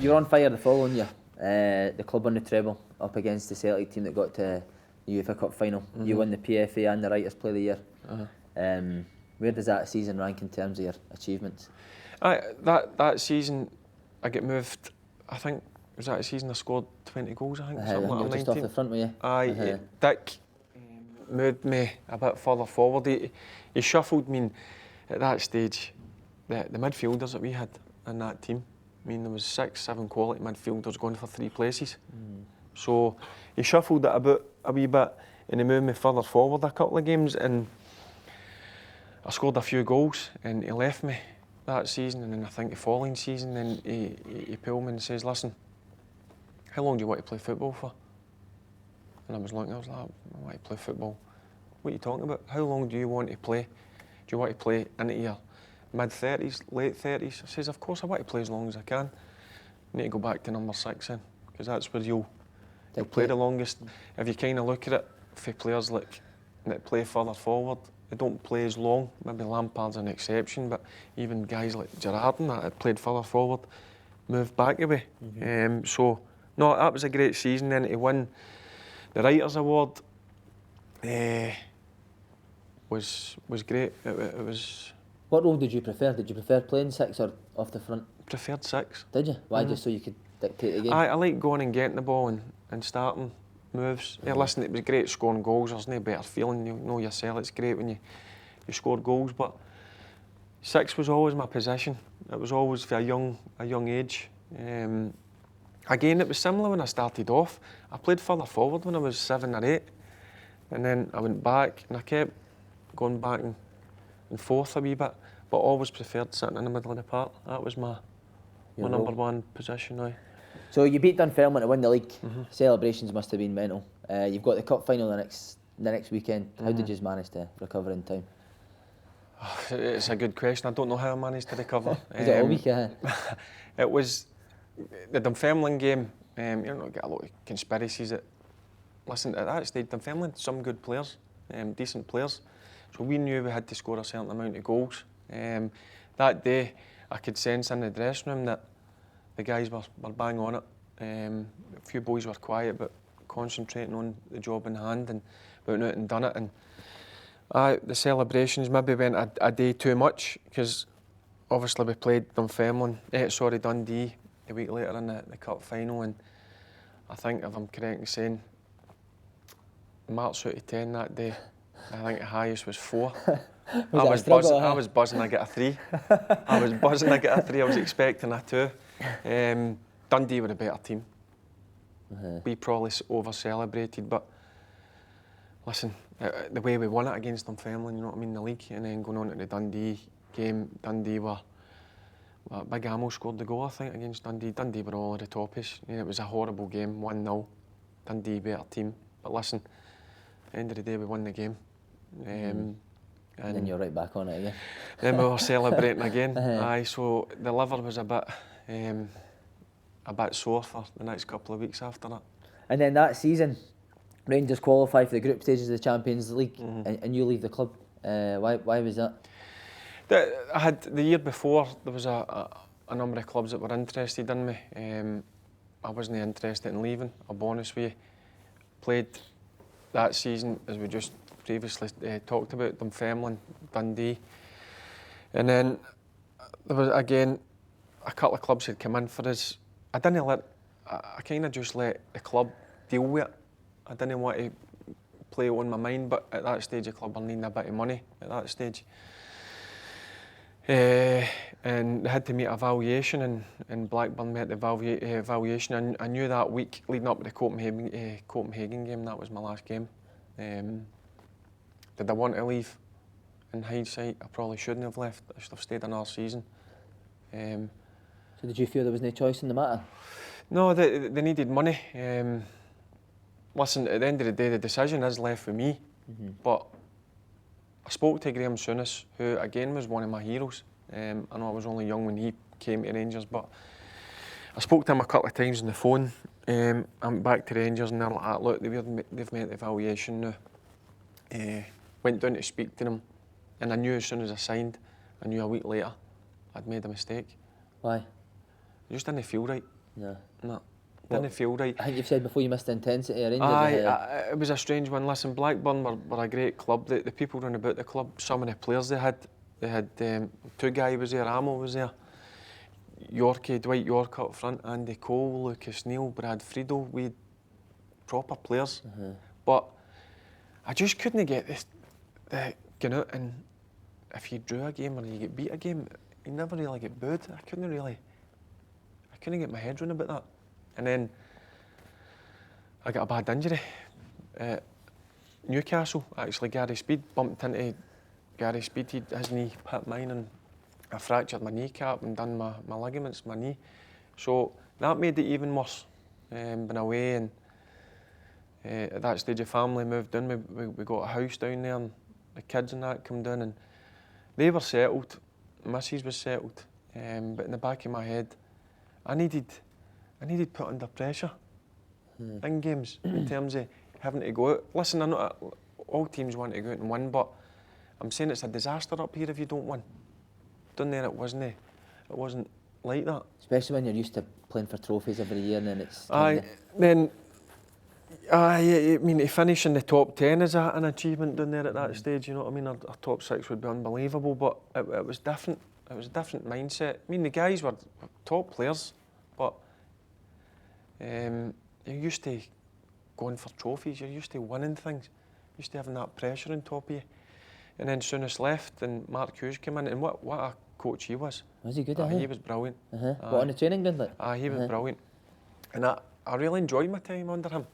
You were on fire the following year. The club won the treble up against the Celtic team that got to the UEFA Cup final. You won the PFA and the Writers' Play of the Year. Where does that season rank in terms of your achievements? That season, I get moved. I think was that a season I scored 20 goals. I think something like that. Just off the front with you. Dick moved me a bit further forward. He shuffled me at that stage. The midfielders that we had in that team. I mean, there was 6, 7 quality midfielders going for 3 places. So he shuffled it about a wee bit, and he moved me further forward a couple of games, and I scored a few goals, and he left me that season. And then I think the following season, then he pulled me and says, "Listen, how long do you want to play football for?" And I was like, "I want to play football. What are you talking about? How long do you want to play? Do you want to play into your mid-30s, late 30s?" I says, "Of course I want to play as long as I can. I need to go back to number 6 then, because that's where you'll play the longest." If you kind of look at it, for players like that play further forward, they don't play as long. Maybe Lampard's an exception, but even guys like Gerrard and that played further forward, moved back away. So, no, that was a great season. Then to win the Writers' Award was great. It was. What role did you prefer? Did you prefer playing 6 or off the front? Preferred 6. Did you? Why? Just so you could dictate the game? I like going and getting the ball and starting moves. Yeah, listen, it was great scoring goals. There's no better feeling. You know yourself, it's great when you score goals. But 6 was always my position. It was always for a young age. Again, it was similar when I started off. I played further forward when I was 7 or 8, and then I went back, and I kept going back and forth a wee bit, but always preferred sitting in the middle of the park. That was my number 1 position now. So you beat Dunfermline to win the league. Celebrations must have been mental. You've got the cup final the next weekend. How did you manage to recover in time? It's a good question. I don't know how I managed to recover. Was it all week? It was the Dunfermline game. You don't get a lot of conspiracies. Listen, at that stage, Dunfermline had some good players, decent players. So we knew we had to score a certain amount of goals. That day, I could sense in the dressing room that the guys were bang on it. A few boys were quiet, but concentrating on the job in hand and went out and done it. And the celebrations maybe went a day too much, because obviously we played Dundee a week later in the cup final, and I think, if I'm correct in saying, marks out of 10 that day, I think the highest was 4. I was buzzing I get a 3. I was buzzing I get a 3. I was expecting a 2. Dundee were a better team. We probably over-celebrated, but listen, the way we won it against Dunfermline, you know what I mean, the league, and then going on to the Dundee game, Dundee were... Big Amo scored the goal, I think, against Dundee. Dundee were all at the topish. It was a horrible game, 1-0. Dundee better team. But listen, at the end of the day, we won the game. And then you're right back on it again. Then we were celebrating again. So the liver was a bit sore for the next couple of weeks after that. And then that season, Rangers qualify for the group stages of the Champions League, and you leave the club. Why was that? I had the year before, there was a number of clubs that were interested in me. I wasn't interested in leaving, I'll be honest with you. Played that season, as we just previously talked about, Dunfermline, Dundee. And then there was, again, a couple of clubs had come in for us. I kind of just let the club deal with it. I didn't want to play it on my mind, but at that stage the club were needing a bit of money at that stage. And they had to meet a valuation, and Blackburn met the valuation. I knew that week leading up to the Copenhagen game, that was my last game. Did I want to leave? In hindsight, I probably shouldn't have left. I should have stayed another season. So did you feel there was no choice in the matter? No, they needed money. Listen, at the end of the day, the decision is left with me. But I spoke to Graham Souness, who again was one of my heroes. I know I was only young when he came to Rangers, but I spoke to him a couple of times on the phone. I went back to Rangers and they're like, "Look, they've made the evaluation now." Went down to speak to them, and I knew as soon as I signed, I knew a week later I'd made a mistake. Why? I just didn't feel right. No. No. Didn't feel right. I think you've said before you missed the intensity of Rangers. Aye, it was a strange one. Listen, Blackburn were a great club. The people round about the club, some of the players they had Two-Guy was there, Amo was there, Yorkie, Dwight York up front, Andy Cole, Lucas Neal, Brad Friedel, we proper players. But I just couldn't get this, going out, and if you drew a game or you get beat a game, you never really get booed. I couldn't get my head round about that. And then I got a bad injury at Newcastle. Actually, Gary Speed bumped into Gary Speed. His knee hit mine, and I fractured my kneecap and done my ligaments, my knee. So that made it even worse. Been away, and at that stage, the family moved in. We got a house down there, and the kids and that come down, and they were settled. Missus was settled, but in the back of my head, I needed put under pressure in games in terms of having to go out. Listen, I know all teams want to go out and win, but I'm saying it's a disaster up here if you don't win. Down there it wasn't like that. Especially when you're used to playing for trophies every year, and then it's. I mean, to finish in the top 10 is an achievement down there at that stage. You know what I mean? Our top 6 would be unbelievable, but it was different. It was a different mindset. I mean, the guys were top players, but you're used to going for trophies, you're used to winning things, used to having that pressure on top of you. And then Souness left and Mark Hughes came in, and what a coach he was. Was he good? He was brilliant. What, on the training ground? Like? He was brilliant. And I really enjoyed my time under him.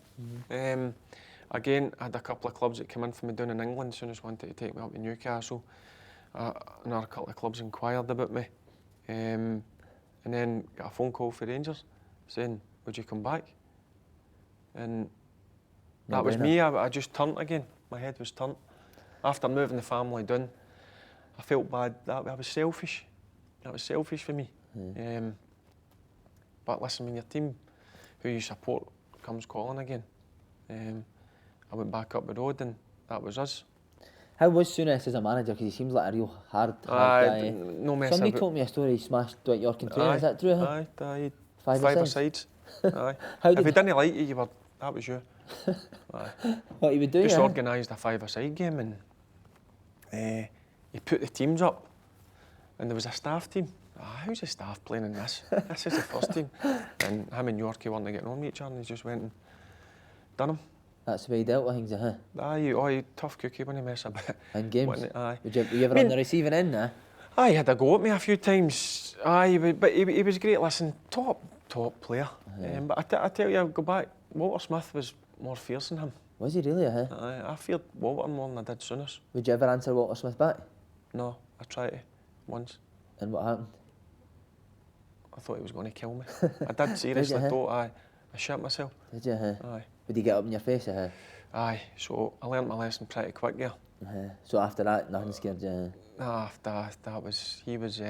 Again, I had a couple of clubs that came in for me down in England. Souness wanted to take me up to Newcastle. Another couple of clubs inquired about me. And then got a phone call for Rangers saying, would you come back? And that was me. I just turned again. My head was turned. After moving the family down, I felt bad. That was selfish. That was selfish for me. But listen, when your team, who you support, comes calling again, I went back up the road, and that was us. How was Souness as a manager? Because he seems like a real hard guy. No mess Somebody about. told me a story. He smashed Dwight York in training. Is that true? Aye. Five sides. Aye. If he didn't like you, that was you. Aye. What he would do? Just organised a 5-a-side game, and he put the teams up, and there was a staff team. How's the staff playing in this? This is the first team. And him and Yorkie weren't getting on with each other, and he just went and done him. That's the way he dealt with things, Aye, tough cookie when he mess about. In games? Aye. Were you ever on the receiving end, Aye, he had a go at me a few times. Aye, but he was great. Listen, top player. But I tell you, I'll go back. Walter Smith was more fierce than him. Was he really, Aye, I feared Walter more than I did Souness. Would you ever answer Walter Smith back? No, I tried to once. And what happened? I thought he was going to kill me. I did seriously thought I shit myself. Did you? Aye. Would he get up in your face? Aye, so I learnt my lesson pretty quick there. So after that, nothing scared you? After that was he was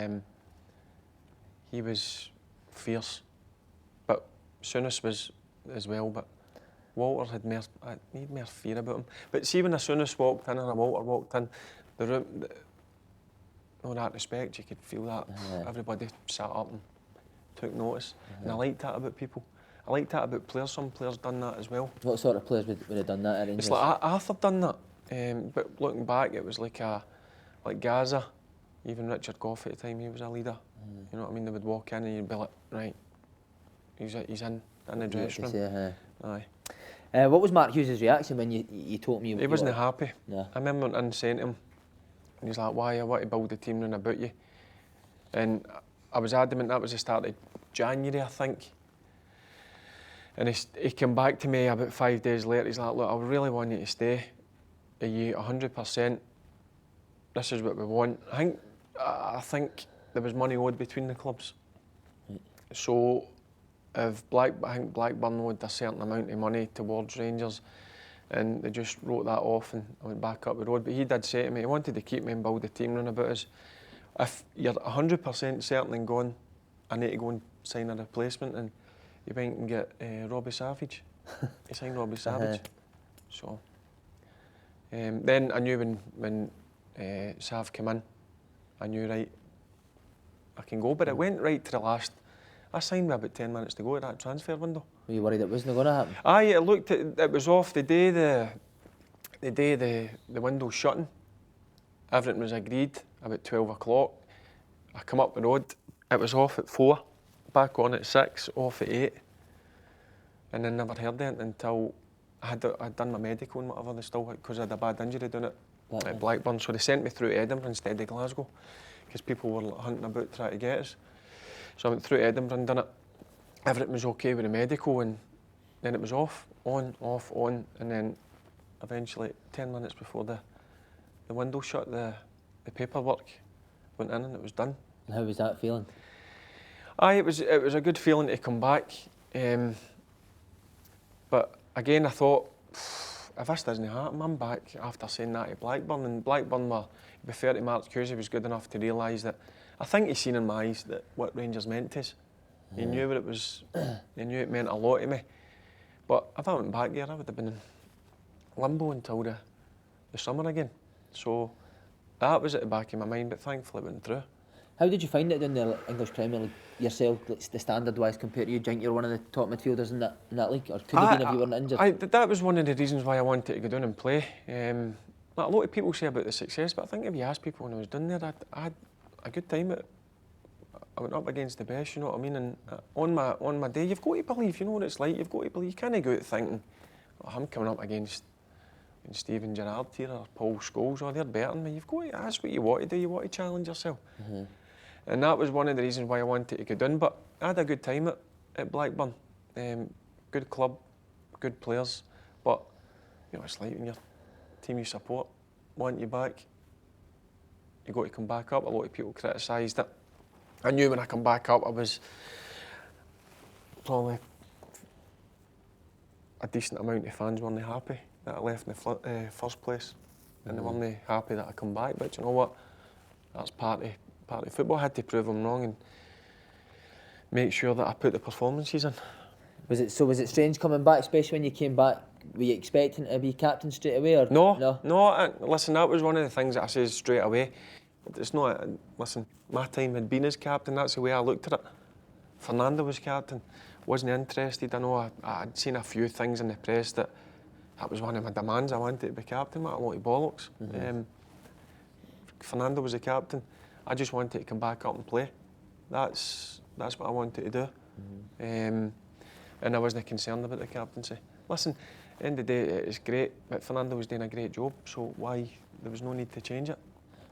fierce, but Souness was as well. But Walter had more. I need more fear about him. But see, when a Souness walked in or a Walter walked in, the room, all that respect, you could feel that. Everybody sat up and took notice, and I liked that about people. I liked that about players. Some players done that as well. What sort of players would have done that at Rangers? It's like Arthur done that, but looking back, it was like Gaza, even Richard Goff at the time. He was a leader. You know what I mean? They would walk in and you'd be like, right, he's in the dressing room. Aye. What was Mark Hughes' reaction when you told me? He wasn't happy. No. I remember in saying to him, and he's like, "Why? I want to build the team round about you." And I was adamant that was the start of January, I think. And he came back to me about 5 days later. He's like, "Look, I really want you to stay. Are you 100%? This is what we want." I think there was money owed between the clubs. So if I think Blackburn owed a certain amount of money towards Rangers, and they just wrote that off, and I went back up the road. But he did say to me he wanted to keep me and build the team round about us. If you're 100% certain and gone, I need to go and sign a replacement, and you went and get Robbie Savage. He signed Robbie Savage. So then I knew when Sav came in, I knew, right, I can go. But it went right to the last. I signed with about 10 minutes to go at that transfer window. Were you worried it wasn't going to happen? Aye, it was off the day the window was shutting. Everything was agreed about 12 o'clock. I come up the road, it was off at 4, back on at 6, off at 8. And then never heard anything until I'd done my medical and whatever, they still, because I had a bad injury doing it at Blackburn. So they sent me through to Edinburgh instead of Glasgow, because people were hunting about trying to get us. So I went through to Edinburgh and done it. Everything was okay with the medical, and then it was off, on, off, on, and then eventually 10 minutes before the window shut, the paperwork went in and it was done. And how was that feeling? Aye, it was a good feeling to come back. But again, I thought, if this doesn't happen, I'm back after saying that to Blackburn. And Blackburn were, to be fair to Mark Cusey, was good enough to realise that, I think he's seen in my eyes that what Rangers meant to us. He knew what it was, he knew it meant a lot to me. But if I went back there, I would have been in limbo until the summer again. So that was at the back of my mind, but thankfully it went through. How did you find it in the English Premier League yourself, the standard-wise compared to you? Do you think you're one of the top midfielders in that league, or could you have been if you weren't injured? That was one of the reasons why I wanted to go down and play. Like a lot of people say about the success, but I think if you ask people when I was down there, I had a good time. I went up against the best, you know what I mean? And on my day, you've got to believe, you know what it's like, you've got to believe. You can't go out thinking, oh, I'm coming up against Steven Gerrard here or Paul Scholes, or they're better than me. You've got to, that's what you want to do, you want to challenge yourself. And that was one of the reasons why I wanted to go down. But I had a good time at Blackburn. Good club, good players. But you know, it's like when your team you support want you back, you've got to come back up. A lot of people criticised it. I knew when I come back up, I was probably a decent amount of fans weren't happy that I left in the first place, and they weren't happy that I come back. But you know what? That's part of football. I had to prove them wrong and make sure that I put the performances in. Was it strange coming back, especially when you came back? Were you expecting to be captain straight away, or no? Listen, that was one of the things that I said straight away. It's not. Listen, my time had been as captain. That's the way I looked at it. Fernando was captain. Wasn't interested. I know I'd seen a few things in the press that was one of my demands. I wanted to be captain. A lot of bollocks. Fernando was the captain. I just wanted to come back up and play. That's what I wanted to do. And I wasn't concerned about the captaincy. Listen, at the end of the day, it's great, but Fernando was doing a great job, so why there was no need to change it.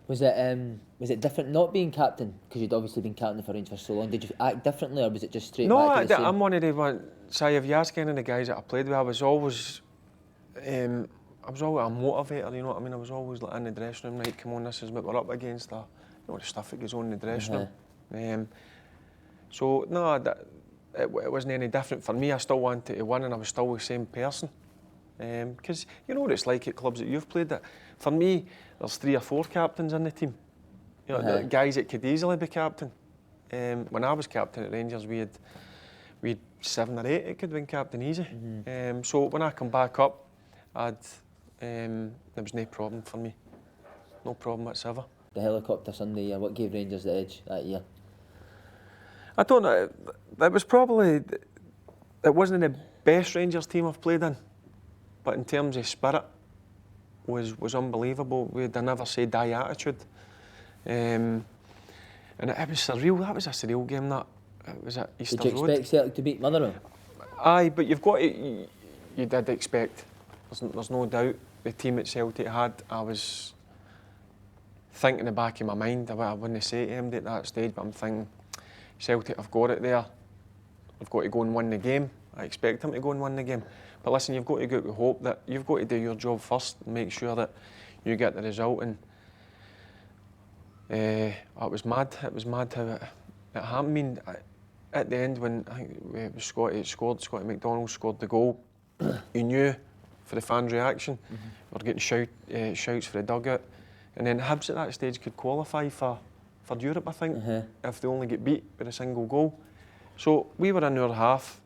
Was it different not being captain? Because you'd obviously been captain for Rangers for so long. Did you act differently, or was it just straight back to the same? I'm one of the ones. Say, if you ask any of the guys that I played with, I was always a motivator. You know what I mean? I was always like in the dressing room. Right, come on, this is what we're up against. You know, the stuff that goes on in the dressing room. So no, it wasn't any different for me. I still wanted to win, and I was still the same person. Because you know what it's like at clubs that you've played at. For me, there's 3 or 4 captains in the team. You know, the guys that could easily be captain. When I was captain at Rangers, we had 7 or 8 that could have been captain easy. So when I come back up, there was no problem for me. No problem whatsoever. The helicopter Sunday year, what gave Rangers the edge that year? I don't know. It was probably, it wasn't the best Rangers team I've played in, but in terms of spirit, was unbelievable. We had a never say die attitude, and it was surreal. That was a surreal game. That it was at Easter Road. Did you expect Celtic to beat Motherwell? Aye, but you've got to. You did expect. There's no doubt the team that Celtic had. I was thinking in the back of my mind. I wouldn't say to him at that stage, but I'm thinking Celtic have got it there. They've got to go and win the game. I expect them to go and win the game. But listen, you've got to go out with hope that you've got to do your job first and make sure that you get the result. And it was mad. It was mad how it happened. I mean, at the end when I think it was Scotty McDonald scored the goal, you knew for the fans' reaction. We were getting shouts for the dugout. And then Hibs at that stage could qualify for Europe, I think, if they only get beat with a single goal. So we were in our half.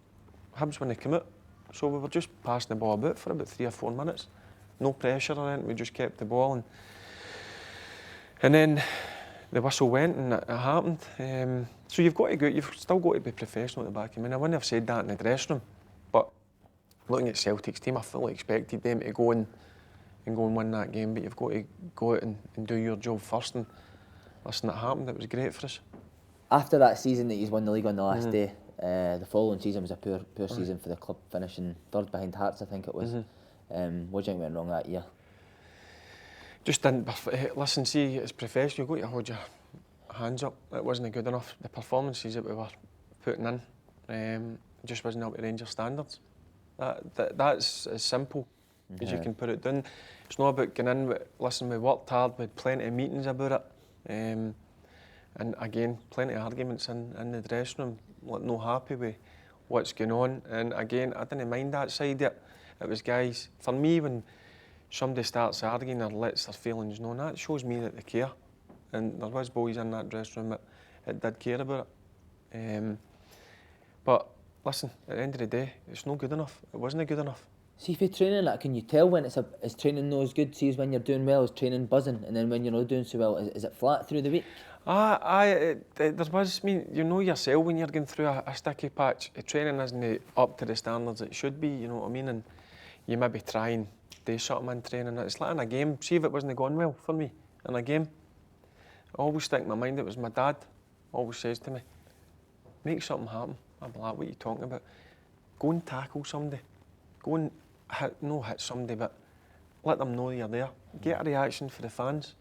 Hibs when they come out. So we were just passing the ball about for about 3 or 4 minutes. No pressure or anything, we just kept the ball. And then the whistle went and it happened. So you've still got to be professional at the back. I mean, I wouldn't have said that in the dressing room, but looking at Celtic's team, I fully expected them to go and win that game, but you've got to go out and do your job first, and listen, it happened. It was great for us. After that season that he's won the league on the last day, the following season was a poor season for the club, finishing third behind Hearts, I think it was. What do you think went wrong that year? Just didn't. Listen, see, it's professional. You've got to hold your hands up. It wasn't good enough. The performances that we were putting in just wasn't up to Rangers standards. That's as simple as you can put it down. It's not about going in. Listen, we worked hard. We had plenty of meetings about it, and again, plenty of arguments in the dressing room. Like, no happy with what's going on. And again, I didn't mind that side of it. It was guys. For me, when somebody starts arguing or lets their feelings known, that shows me that they care. And there was boys in that dressing room that did care about it. But listen, at the end of the day, it's not good enough. It wasn't good enough. See, if you're training, like, can you tell when is training no as good? See, when you're doing well, is training buzzing, and then when you're not doing so well, is it flat through the week? There was. I mean, you know yourself when you're going through a sticky patch. Training isn't up to the standards it should be. You know what I mean? And you maybe try and do something in training. It's like in a game. See if it wasn't going well for me in a game. I always stick in my mind. It was my dad. Always says to me, "Make something happen." I'm like, "What are you talking about? Go and tackle somebody. Go and hit somebody, but let them know you're there. Get a reaction for the fans."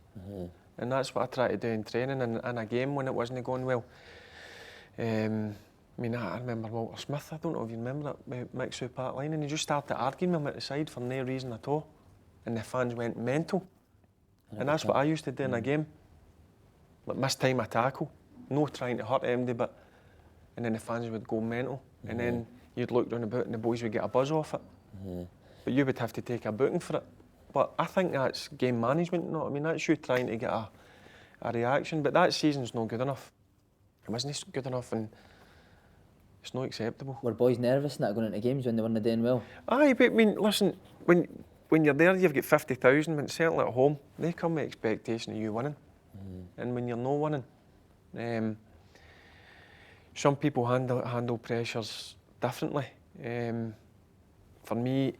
And that's what I try to do in training and in a game when it wasn't going well. I mean, I remember Walter Smith. I don't know if you remember that with Mixu Park line, and he just started arguing with him at the side for no reason at all, and the fans went mental. And that's what I used to do in a game. Like, miss time a tackle, no trying to hurt anybody, but and then the fans would go mental, and then you'd look round about and the boys would get a buzz off it. But you would have to take a booking for it. But I think that's game management, you know what I mean? That's you trying to get a reaction. But that season's not good enough. It wasn't good enough, and it's not acceptable. Were boys nervous not going into games when they weren't doing well? Aye, but I mean, listen, when you're there, you've got 50,000, but certainly at home, they come with expectation of you winning. And when you're not winning, some people handle pressures differently. For me,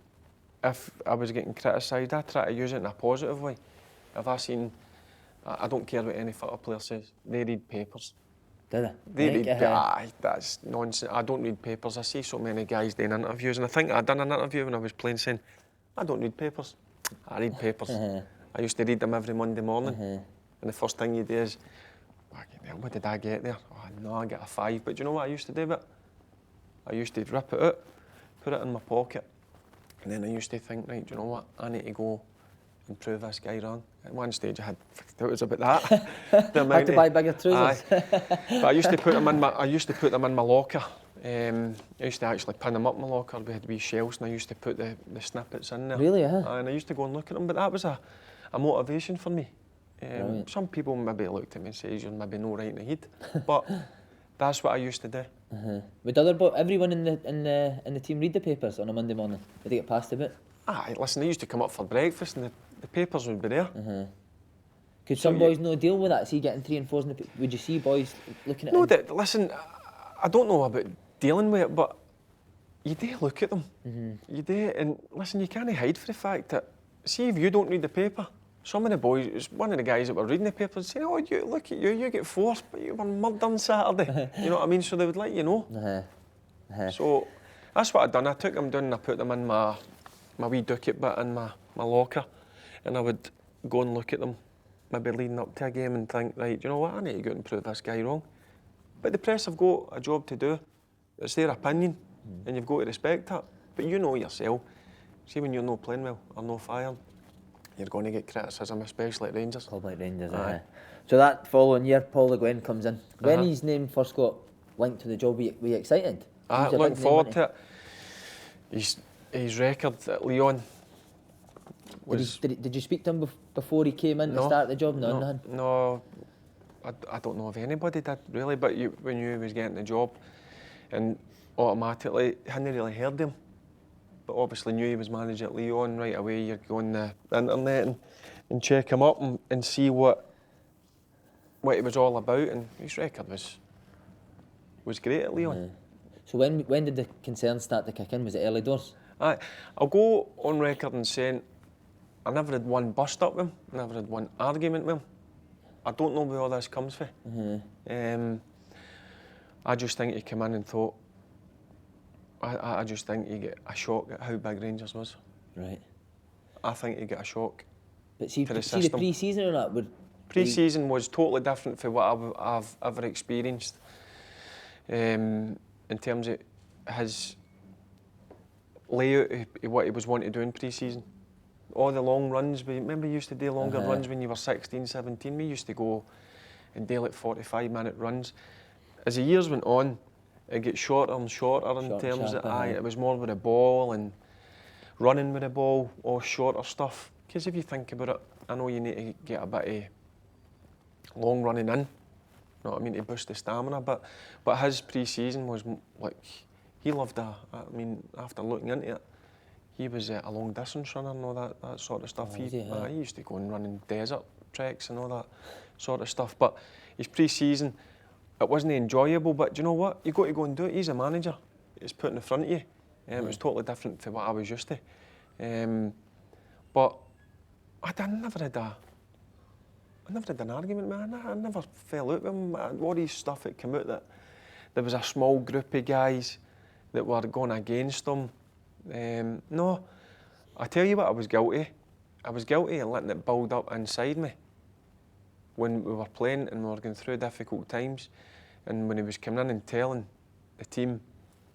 if I was getting criticised, I try to use it in a positive way. If I don't care what any football player says, they read papers. Do they read aye, that's nonsense. I don't read papers. I see so many guys doing interviews, and I think I'd done an interview when I was playing saying, I don't read papers. I read papers. I used to read them every Monday morning, and the first thing you do is, what did I get there? Oh, no, I get a 5. But do you know what I used to do with it? I used to rip it out, put it in my pocket, and then I used to think, right, do you know what? I need to go and prove this guy wrong. At one stage, I had doubts about that. Had to buy bigger trousers. But I used to put them in my locker. I used to actually pin them up in my locker. We had wee shelves, and I used to put the snippets in there. Really, And I used to go and look at them. But that was a motivation for me. Some people maybe looked at me and said, "You're maybe no right in the head," but that's what I used to do. Would everyone in the team read the papers on a Monday morning? Would they get passed a bit? Aye, listen, they used to come up for breakfast and the papers would be there. Could some boys not deal with that? See, getting 3 and 4s in the would you see boys looking at? No, listen, I don't know about dealing with it, but you do look at them. You do, and listen, you can't hide for the fact that, see, if you don't read the paper, some of the boys, one of the guys that were reading the paper, saying, "Oh, look at you get 4, but you were murdered on Saturday." You know what I mean? So they would let you know. So that's what I'd done. I took them down and I put them in my wee ducket bit in my locker, and I would go and look at them, maybe leading up to a game, and think, right, you know what, I need to go out and prove this guy wrong. But the press have got a job to do. It's their opinion, and you've got to respect that. But you know yourself, see when you're not playing well or not firing, you're going to get criticism, especially at Rangers. Club like Rangers, So that following year, Paul Le Guen comes in. When his name first got linked to the job, were you excited? Looking forward to it. His record at Lyon was... Did you speak to him before he came in to start the job? No, I don't know if anybody did, really, but we knew he was getting the job, and automatically, hadn't really heard him. But obviously knew he was manager at Lyon right away. You'd go on the internet and check him up and see what what he was all about, and his record was great at Leon. So when did the concerns start to kick in? Was it early doors? I'll go on record and saying I never had one bust up with him, never had one argument with him. I don't know where all this comes from. I just think he came in and thought, I just think he get a shock at how big Rangers was. Right. I think he get a shock. But see to the system. pre-season or that? Pre-season was totally different from what I've ever experienced. In terms of his layout of what he was wanting to do in pre-season. All the long runs, remember you used to do longer runs when you were 16, 17? We used to go and do like 45-minute runs. As the years went on, it got shorter and shorter in terms of it was more with the ball and running with the ball, all shorter stuff. Because if you think about it, I know you need to get a bit of long running in, you know what I mean, to boost the stamina, but his pre-season was like, he loved that. I mean, after looking into it, he was a long distance runner and all that sort of stuff. He used to go and run in desert treks and all that sort of stuff. But his pre-season, it wasn't enjoyable, but do you know what? You've got to go and do it. He's a manager. It's put in front of you. It was totally different to what I was used to. But I never had an argument with him. I never fell out with him. All these stuff that came out that there was a small group of guys that were going against him. No, I tell you what, I was guilty. I was guilty of letting it build up inside me when we were playing and we were going through difficult times, and when he was coming in and telling the team,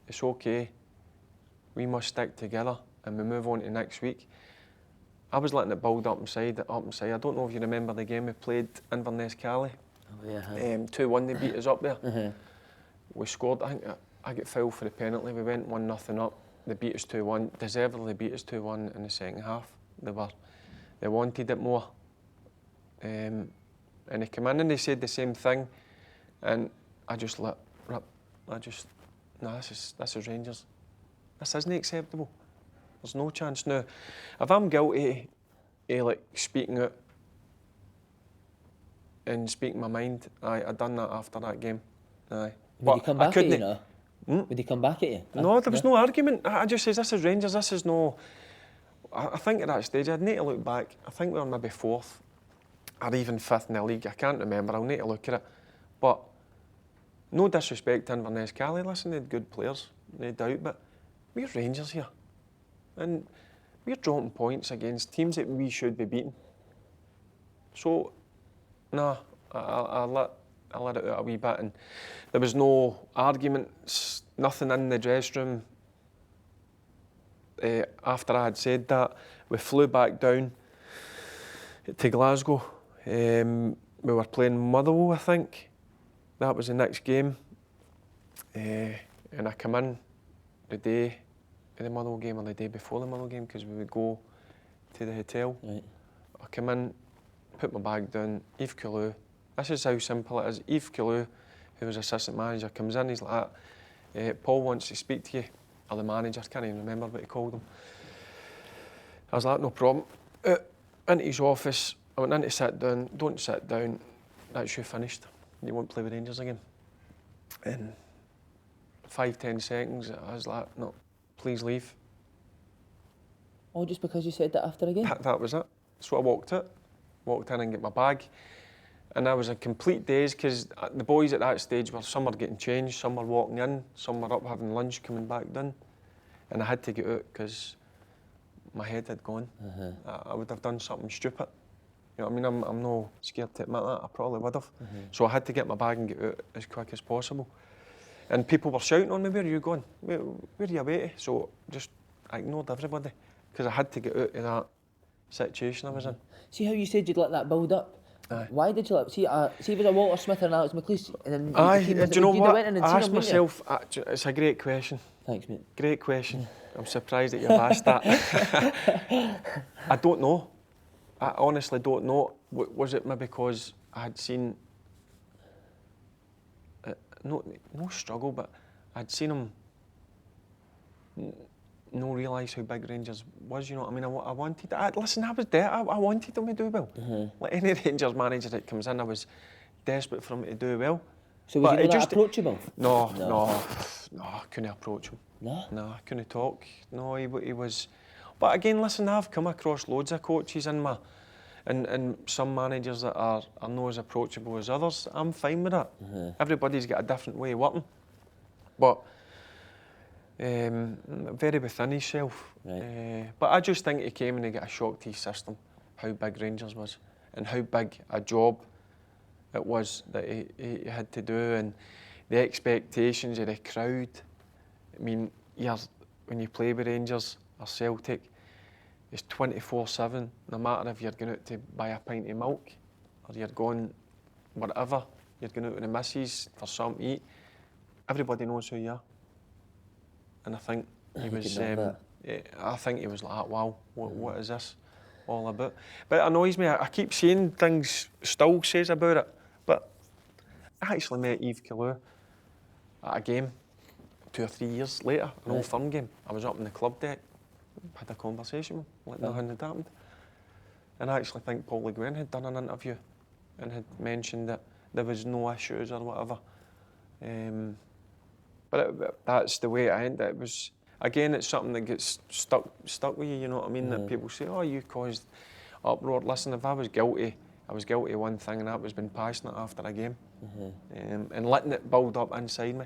it's okay, we must stick together and we move on to next week. I was letting it build up inside. I don't know if you remember the game we played Inverness Cali. Oh, yeah. 2-1, they beat us up there. We scored, I think I got fouled for the penalty. We went 1-0 up. They beat us 2-1. Deservedly beat us 2-1 in the second half. They wanted it more. And they came in and they said the same thing. And I just let rip. This is Rangers. This isn't acceptable. There's no chance. Now, if I'm guilty of like speaking out and speaking my mind, I done that after that game. Would he come back at you now? Would he come back at you? No, there was no argument. I just says, this is Rangers, this is no... I think at that stage, I'd need to look back. I think we were maybe 4th or even 5th in the league. I can't remember, I'll need to look at it. But no disrespect to Inverness Cali, listen, they had good players, no doubt, but we're Rangers here. And we're dropping points against teams that we should be beating. So, I let it out a wee bit, and there was no arguments, nothing in the dressing room. After I had said that, we flew back down to Glasgow. We were playing Motherwell, I think. That was the next game. And I come in the day of the Motherwell game or the day before the Motherwell game, because we would go to the hotel. Right. I come in, put my bag down, Yves Coulou. This is how simple it is. Yves Coulou, who was assistant manager, comes in, he's like, Paul wants to speak to you. Or the manager, I can't even remember what he called him. I was like, no problem. Into his office, I went in to sit down, don't sit down, that's you finished. You won't play with Rangers again. In 5-10 seconds, I was like, no, please leave. Oh, just because you said that after a game? That was it. So I walked in and get my bag. And I was a complete daze, because the boys at that stage were, some were getting changed, some were walking in, some were up having lunch, coming back down. And I had to get out because my head had gone. I would have done something stupid. You know what I mean? I'm no scared to admit that, I probably would have. So I had to get my bag and get out as quick as possible. And people were shouting on me, where are you going? Where are you away to? So just I ignored everybody, because I had to get out of that situation I was in. See how you said you'd let that build up? Why did you let... See, it was a Walter Smith and Alex McLeish, and then do you know what? I asked myself, it's a great question. Thanks, mate. Great question. I'm surprised that you've asked that. I don't know. I honestly don't know. Was it maybe because I had seen... no struggle, but I'd seen him no realise how big Rangers was, you know what I mean? I wanted... listen, I was there. I wanted them to do well. Like any Rangers manager that comes in, I was desperate for him to do well. So was But he it not just- approachable? No, I couldn't approach him. No? No, I couldn't talk. No, he was. But again, listen, I've come across loads of coaches in my, and some managers that are not as approachable as others. I'm fine with that. Everybody's got a different way of working. But very within himself. Right. But I just think he came and he got a shock to his system, how big Rangers was, and how big a job it was that he had to do, and the expectations of the crowd. I mean, when you play with Rangers or Celtic, it's 24/7, no matter if you're going out to buy a pint of milk or you're going whatever, you're going out with the missus for something to eat, everybody knows who you are. And I think he was, I think he was like, wow, what is this all about? But it annoys me, I keep seeing things Still says about it, but I actually met Yves Callou at a game 2 or 3 years later, an Old Firm game. I was up in the club deck, had a conversation with him, like nothing had happened. And I actually think Paul Le Guen had done an interview and had mentioned that there was no issues or whatever. But that's the way it ended. It was, again, it's something that gets stuck with you know what I mean? That people say, oh, you caused uproar. Listen, if I was guilty of one thing, and that was being passionate after a game and letting it build up inside me.